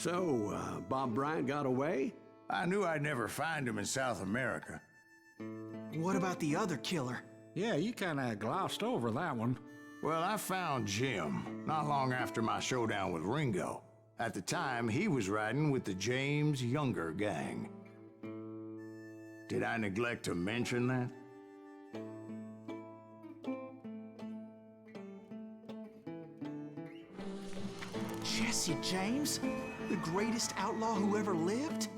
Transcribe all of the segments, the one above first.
So, Bob Bryant got away? I knew I'd never find him in South America. What about the other killer? Yeah, you kinda glossed over that one. Well, I found Jim not long after my showdown with Ringo. At the time, he was riding with the James Younger gang. Did I neglect to mention that? Jesse James? The greatest outlaw who ever lived?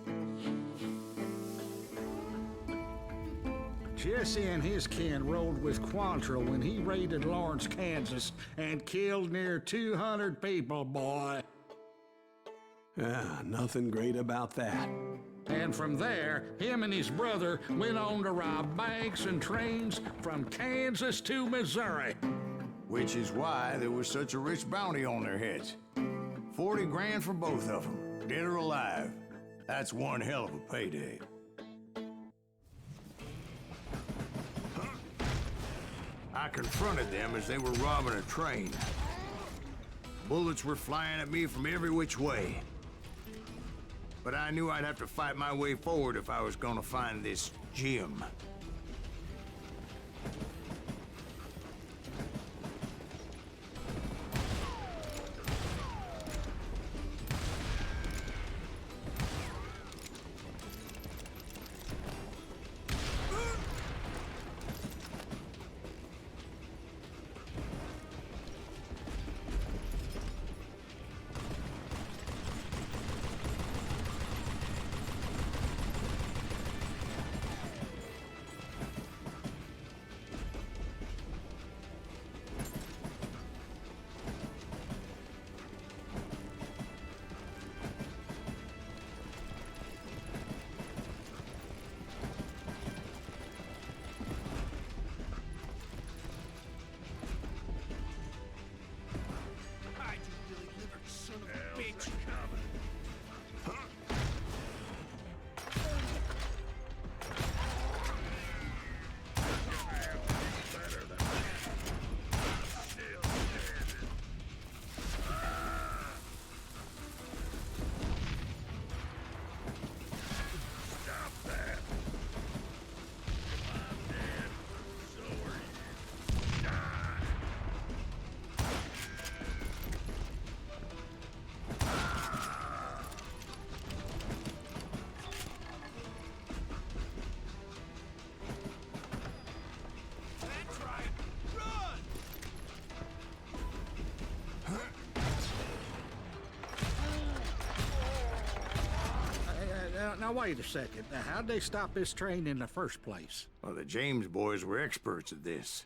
Jesse and his kin rode with Quantrill when he raided Lawrence, Kansas, and killed near 200 people, boy. Nothing great about that. And from there, him and his brother went on to rob banks and trains from Kansas to Missouri. Which is why there was such a rich bounty on their heads. 40 grand for both of them, dead or alive. That's one hell of a payday. I confronted them as they were robbing a train. Bullets were flying at me from every which way. But I knew I'd have to fight my way forward if I was gonna find this Jim. Now, wait a second. How'd they stop this train in the first place? Well, the James boys were experts at this.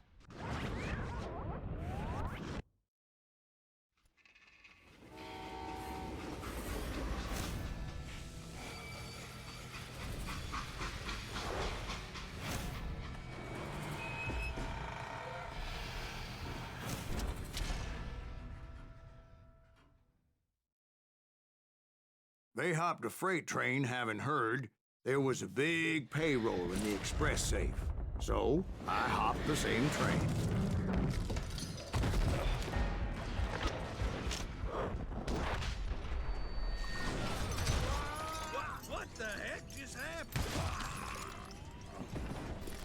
They hopped a freight train, having heard there was a big payroll in the express safe. So, I hopped the same train. What the heck just happened?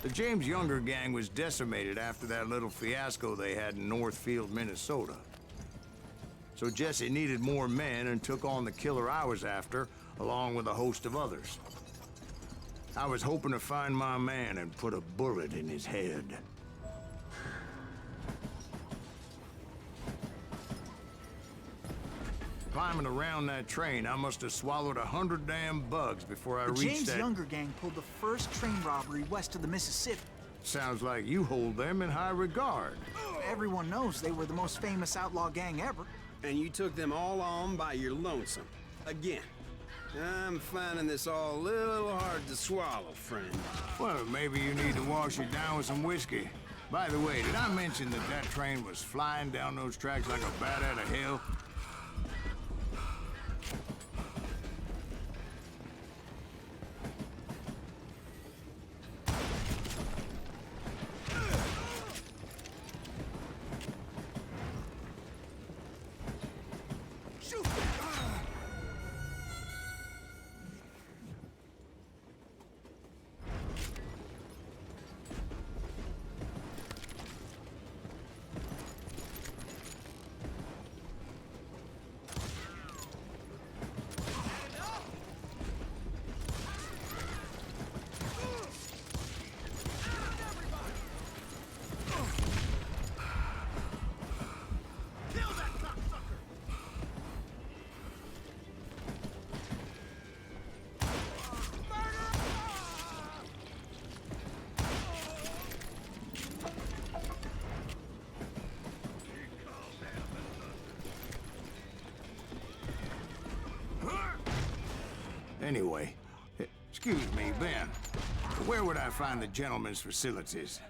The James Younger gang was decimated after that little fiasco they had in Northfield, Minnesota. So Jesse needed more men and took on the killer I was after, along with a host of others. I was hoping to find my man and put a bullet in his head. Climbing around that train, I must have swallowed 100 damn bugs before I reached James that... Younger gang pulled the first train robbery west of the Mississippi. Sounds like you hold them in high regard. Everyone knows they were the most famous outlaw gang ever. And you took them all on by your lonesome. Again. I'm finding this all a little hard to swallow, friend. Well, maybe you need to wash it down with some whiskey. By the way, did I mention that that train was flying down those tracks like a bat out of hell? Anyway, excuse me, Ben. Where would I find the gentleman's facilities?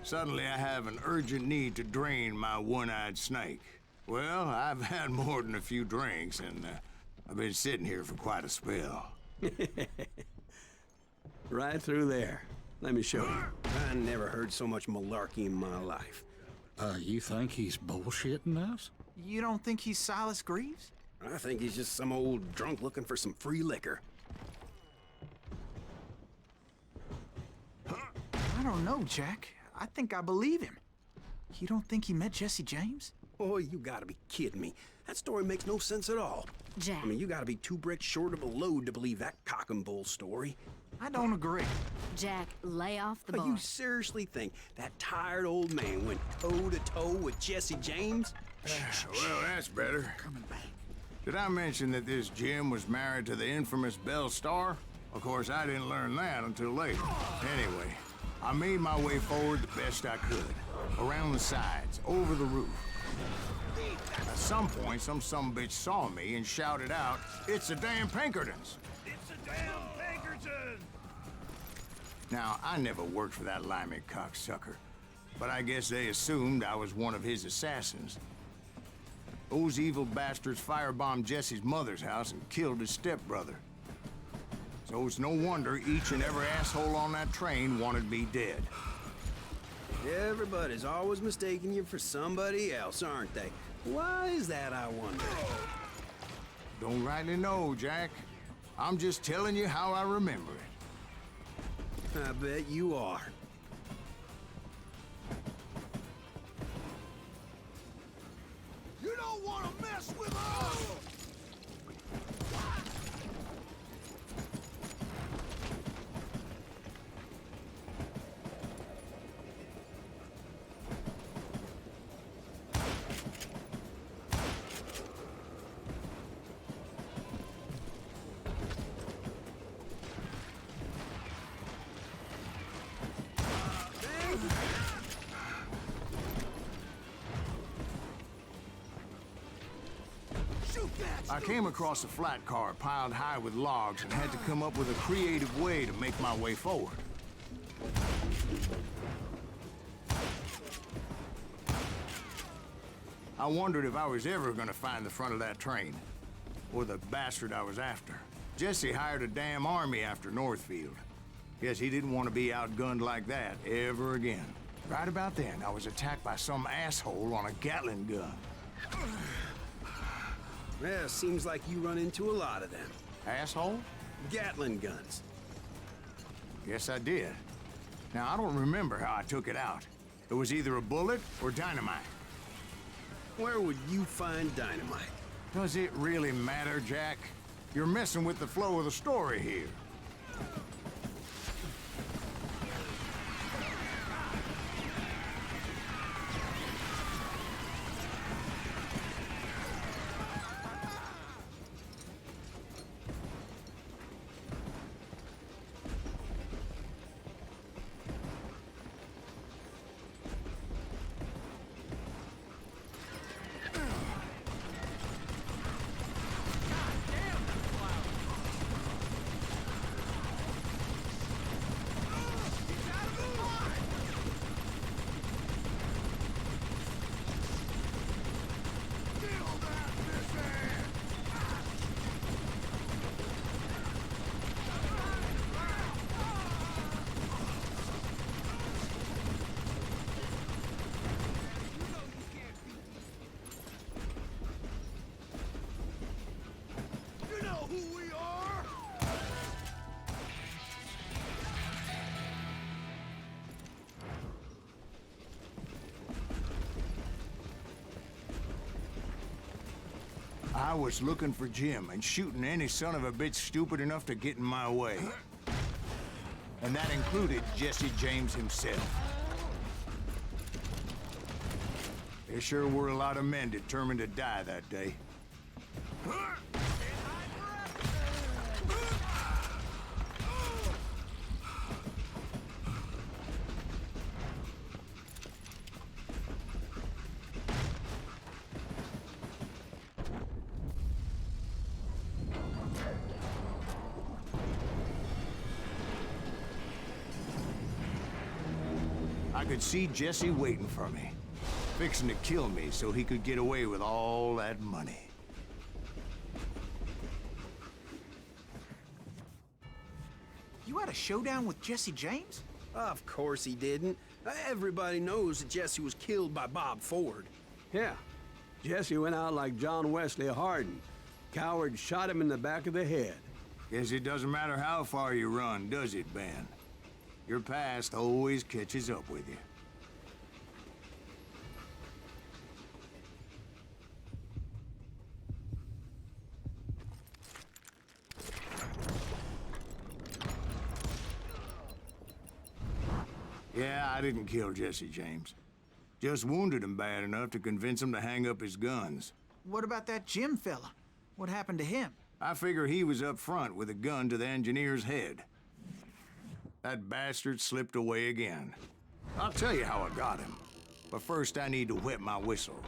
Suddenly I have an urgent need to drain my one-eyed snake. Well, I've had more than a few drinks, and I've been sitting here for quite a spell. Right through there. Let me show you. I never heard so much malarkey in my life. You think he's bullshitting us? You don't think he's Silas Greaves? I think he's just some old drunk looking for some free liquor. I don't know, Jack. I think I believe him. You don't think he met Jesse James? Oh, you gotta be kidding me. That story makes no sense at all. Jack. I mean, you gotta be 2 bricks short of a load to believe that cock and bull story. I don't agree. Jack, lay off the But bar. you seriously think that tired old man went toe-to-toe with Jesse James? Well, that's better. Coming back. Did I mention that this Jim was married to the infamous Belle Starr? Of course, I didn't learn that until later. Anyway, I made my way forward the best I could. Around the sides, over the roof. At some point, some sumbitch saw me and shouted out, "It's the damn Pinkertons!" It's a damn Pinkerton! Now, I never worked for that limey cocksucker, but I guess they assumed I was one of his assassins. Those evil bastards firebombed Jesse's mother's house and killed his stepbrother. So it's no wonder each and every asshole on that train wanted me dead. Everybody's always mistaking you for somebody else, aren't they? Why is that, I wonder? Don't rightly know, Jack. I'm just telling you how I remember it. I bet you are. You don't want to mess with us! I came across a flat car piled high with logs and had to come up with a creative way to make my way forward. I wondered if I was ever going to find the front of that train, or the bastard I was after. Jesse hired a damn army after Northfield. Guess he didn't want to be outgunned like that ever again. Right about then, I was attacked by some asshole on a Gatling gun. Yeah, seems like you run into a lot of them. Asshole? Gatling guns. Yes, I did. Now, I don't remember how I took it out. It was either a bullet or dynamite. Where would you find dynamite? Does it really matter, Jack? You're messing with the flow of the story here. You know who we are? I was looking for Jim and shooting any son of a bitch stupid enough to get in my way. And that included Jesse James himself. There sure were a lot of men determined to die that day. I could see Jesse waiting for me, fixing to kill me so he could get away with all that money. You had a showdown with Jesse James? Of course he didn't. Everybody knows that Jesse was killed by Bob Ford. Yeah. Jesse went out like John Wesley Hardin. Coward shot him in the back of the head. Guess it doesn't matter how far you run, does it, Ben? Your past always catches up with you. Yeah, I didn't kill Jesse James. Just wounded him bad enough to convince him to hang up his guns. What about that Jim fella? What happened to him? I figure he was up front with a gun to the engineer's head. That bastard slipped away again. I'll tell you how I got him. But first I need to wet my whistle.